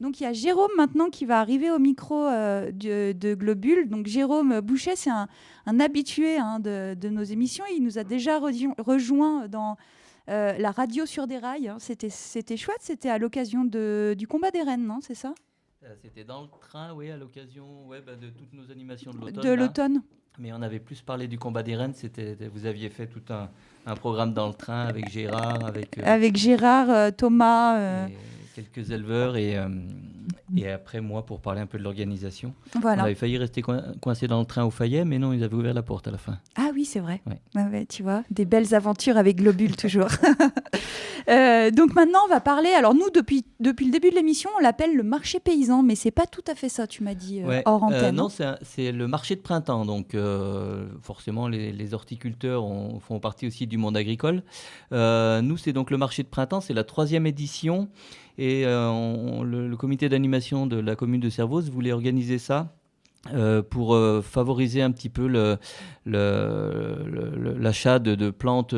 Donc il y a Jérôme maintenant qui va arriver au micro de Globule. Donc Jérôme Bouchet, c'est un habitué de nos émissions. Il nous a déjà rejoint dans la radio sur des rails. C'était chouette, c'était à l'occasion du combat des rennes, non, c'est ça ? C'était dans le train, oui, à l'occasion de toutes nos animations de l'automne. De l'automne. Mais on avait plus parlé du combat des rennes. Vous aviez fait tout un programme dans le train avec Gérard. Avec Gérard, Thomas. Quelques éleveurs et après moi pour parler un peu de l'organisation. Voilà. On avait failli rester coincé dans le train au Fayet, mais non, ils avaient ouvert la porte à la fin. Ah oui, c'est vrai. Ouais. Ouais, tu vois, des belles aventures avec Globule toujours. Donc maintenant, on va parler. Alors nous, depuis le début de l'émission, on l'appelle le marché paysan, mais c'est pas tout à fait ça, tu m'as dit hors antenne. Non, c'est le marché de printemps. Donc forcément, les horticulteurs font partie aussi du monde agricole. Nous, c'est donc le marché de printemps. C'est la 3e édition. Et le comité d'animation de la commune de Servoz voulait organiser ça pour favoriser un petit peu l'achat de plantes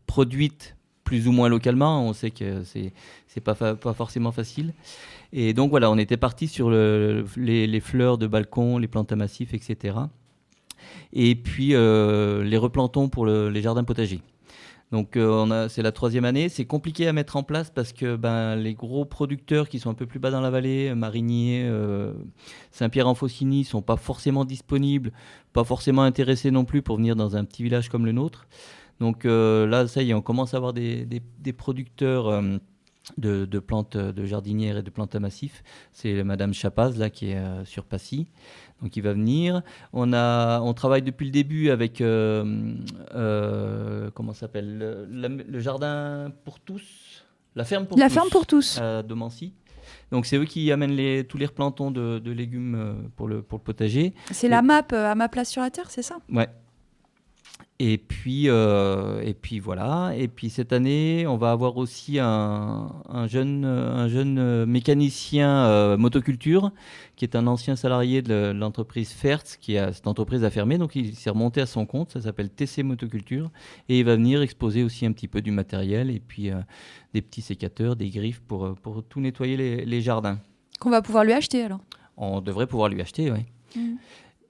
produites plus ou moins localement. On sait que c'est pas forcément facile. Et donc voilà, on était parti sur les fleurs de balcon, les plantes à massif, etc. Et puis les replantons pour les jardins potagers. Donc c'est la 3e année. C'est compliqué à mettre en place parce que les gros producteurs qui sont un peu plus bas dans la vallée, Marigné, Saint-Pierre-en-Faucigny, ne sont pas forcément disponibles, pas forcément intéressés non plus pour venir dans un petit village comme le nôtre. Donc là, ça y est, on commence à avoir des producteurs de plantes de jardinières et de plantes à massif. C'est Madame Chapaz là, qui est sur Passy. Donc il va venir. On travaille depuis le début avec comment ça s'appelle le jardin pour tous, la ferme pour tous de Mancy. Donc c'est eux qui amènent tous les replantons de légumes pour le potager. C'est la MAP à ma place sur la terre, c'est ça ? Ouais. Et puis voilà. Et puis cette année, on va avoir aussi un jeune mécanicien motoculture qui est un ancien salarié de l'entreprise Fertz, cette entreprise a fermé, donc il s'est remonté à son compte. Ça s'appelle TC Motoculture et il va venir exposer aussi un petit peu du matériel et puis des petits sécateurs, des griffes pour tout nettoyer les jardins. Qu'on va pouvoir lui acheter alors ? On devrait pouvoir lui acheter, oui.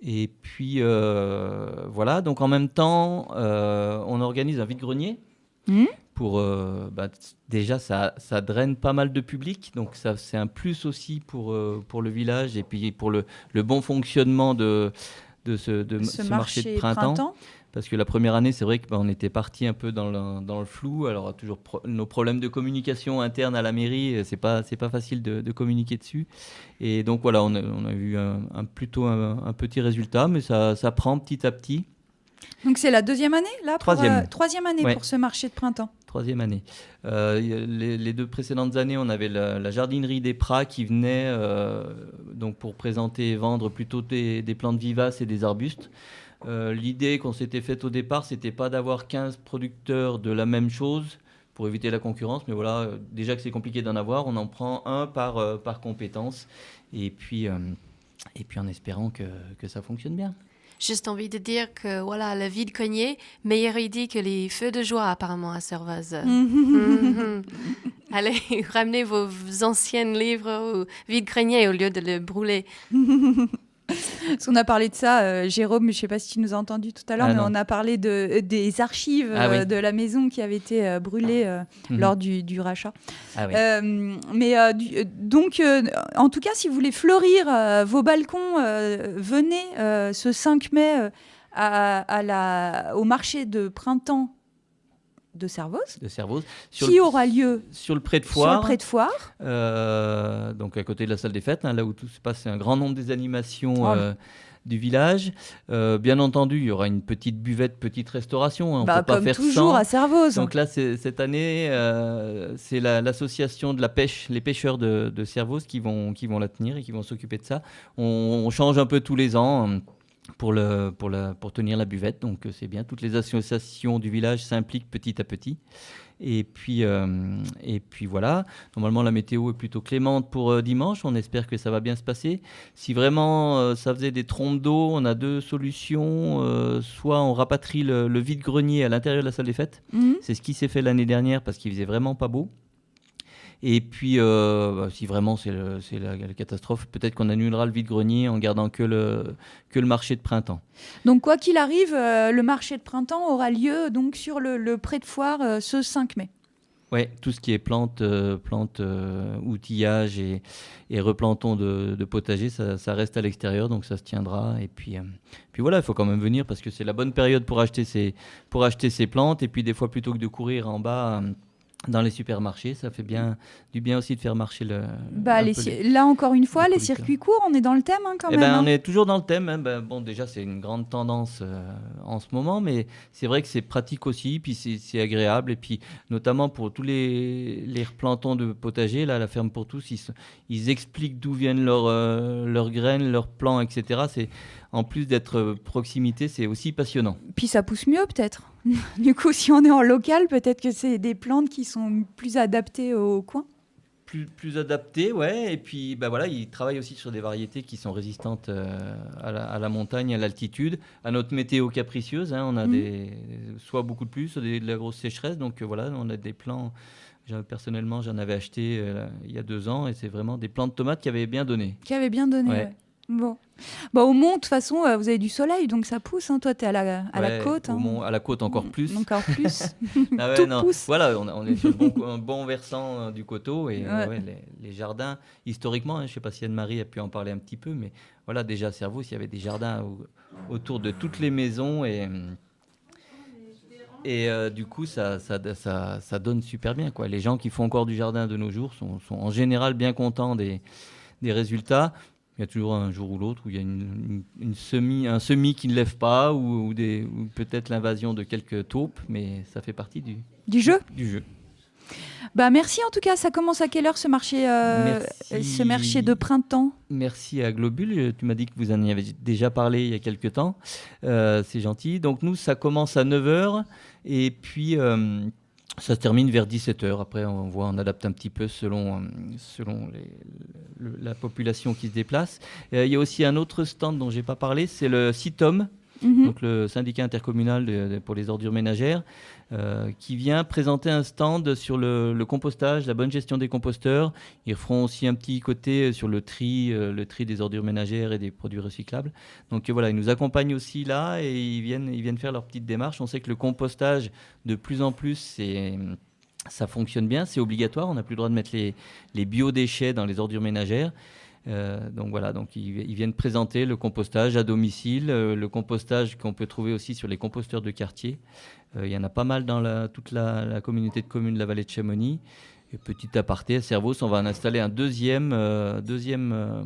Et puis voilà, donc en même temps, on organise un vide-grenier. Pour, déjà, ça draine pas mal de public, donc ça, c'est un plus aussi pour le village et puis pour le bon fonctionnement de ce marché de printemps. Parce que la première année, c'est vrai qu'on était parti un peu dans le flou. Alors, toujours nos problèmes de communication interne à la mairie, c'est pas facile de communiquer dessus. Et donc, voilà, on a eu plutôt un petit résultat, mais ça prend petit à petit. Donc, c'est la 2e année, là ? Troisième année ouais. Pour ce marché de printemps. 3e année. Les 2 précédentes années, on avait la jardinerie des Prats qui venait donc pour présenter et vendre plutôt des plantes vivaces et des arbustes. L'idée qu'on s'était faite au départ, c'était pas d'avoir 15 producteurs de la même chose pour éviter la concurrence, mais voilà, déjà que c'est compliqué d'en avoir, on en prend un par compétence, et puis en espérant que ça fonctionne bien. Juste envie de dire que voilà, le vide-grenier, meilleure idée que les feux de joie apparemment à Servoz. Allez, ramenez vos anciens livres au vide-grenier au lieu de le brûler. Parce qu'on a parlé de ça, Jérôme, je ne sais pas si tu nous as entendu tout à l'heure, mais non. On a parlé des archives oui. De la maison qui avaient été brûlées lors du rachat. Ah oui. Donc, en tout cas, si vous voulez fleurir vos balcons, venez ce 5 mai au marché de printemps de Servoz, qui aura lieu sur le pré de foire. Donc à côté de la salle des fêtes, là où tout se passe, c'est un grand nombre des animations du village. Bien entendu, il y aura une petite buvette, petite restauration. On peut pas comme faire toujours sans. À Servoz. Donc là, cette année, c'est l'association de la pêche, les pêcheurs de Servoz qui vont la tenir et qui vont s'occuper de ça. On change un peu tous les ans. Pour tenir la buvette, donc c'est bien. Toutes les associations du village s'impliquent petit à petit. Et puis voilà. Normalement, la météo est plutôt clémente pour dimanche. On espère que ça va bien se passer. Si vraiment ça faisait des trompes d'eau, on a 2 solutions. Soit on rapatrie le vide-grenier à l'intérieur de la salle des fêtes. C'est ce qui s'est fait l'année dernière parce qu'il faisait vraiment pas beau. Et puis, si vraiment c'est la catastrophe, peut-être qu'on annulera le vide-grenier en gardant que le marché de printemps. Donc, quoi qu'il arrive, le marché de printemps aura lieu donc, sur le pré de foire ce 5 mai. Oui, tout ce qui est plantes, outillage et replantons de potager, ça reste à l'extérieur, donc ça se tiendra. Et puis voilà, il faut quand même venir parce que c'est la bonne période pour acheter ces plantes. Et puis des fois, plutôt que de courir en bas dans les supermarchés, ça fait du bien aussi de faire marcher là, encore une fois, les producteurs. circuits courts, on est dans le thème quand même. On est toujours dans le thème. Bon, déjà, c'est une grande tendance en ce moment, mais c'est vrai que c'est pratique aussi, puis c'est agréable. Et puis, notamment pour tous les replantons de potager, là, la ferme pour tous, ils expliquent d'où viennent leurs graines, leurs plants, etc. En plus d'être proximité, c'est aussi passionnant. Puis ça pousse mieux peut-être. Du coup, si on est en local, peut-être que c'est des plantes qui sont plus adaptées au coin. Plus adaptées, ouais. Et puis, voilà, ils travaillent aussi sur des variétés qui sont résistantes à la montagne, à l'altitude, à notre météo capricieuse. On a soit beaucoup de pluie, soit de la grosse sécheresse. Donc voilà, on a des plants. Personnellement, j'en avais acheté il y a 2 ans et c'est vraiment des plants de tomates qui avaient bien donné. Ouais. Bon, au Mont, de toute façon, vous avez du soleil, donc ça pousse. Toi, tu es à la côte. Au Mont, à la côte, encore plus. Encore plus. Tout pousse. Voilà, on est sur un bon versant du coteau. Et les jardins, historiquement, je ne sais pas si Anne-Marie a pu en parler un petit peu, mais voilà, déjà à Servoz, il y avait des jardins autour de toutes les maisons. Et du coup, ça donne super bien, quoi. Les gens qui font encore du jardin de nos jours sont en général bien contents des résultats. Il y a toujours un jour ou l'autre où il y a un semis qui ne lève pas ou peut-être l'invasion de quelques taupes, mais ça fait partie du jeu. Du jeu. Merci en tout cas. Ça commence à quelle heure ce marché de printemps? Merci à Globule. Tu m'as dit que vous en avez déjà parlé il y a quelques temps. C'est gentil. Donc nous, ça commence à 9h et puis ça se termine vers 17h. Après, on adapte un petit peu selon la population qui se déplace. Il y a aussi un autre stand dont je n'ai pas parlé, c'est le CITOM, donc le syndicat intercommunal pour les ordures ménagères, qui vient présenter un stand sur le compostage, la bonne gestion des composteurs. Ils feront aussi un petit côté sur le tri des ordures ménagères et des produits recyclables. Donc voilà, ils nous accompagnent aussi là et ils viennent faire leur petite démarche. On sait que le compostage, de plus en plus, ça fonctionne bien, c'est obligatoire. On n'a plus le droit de mettre les biodéchets dans les ordures ménagères. Donc voilà, ils viennent présenter le compostage à domicile, le compostage qu'on peut trouver aussi sur les composteurs de quartier. Il y en a pas mal dans toute la communauté de communes de la vallée de Chamonix. Et petit aparté, à Servoz, on va en installer un deuxième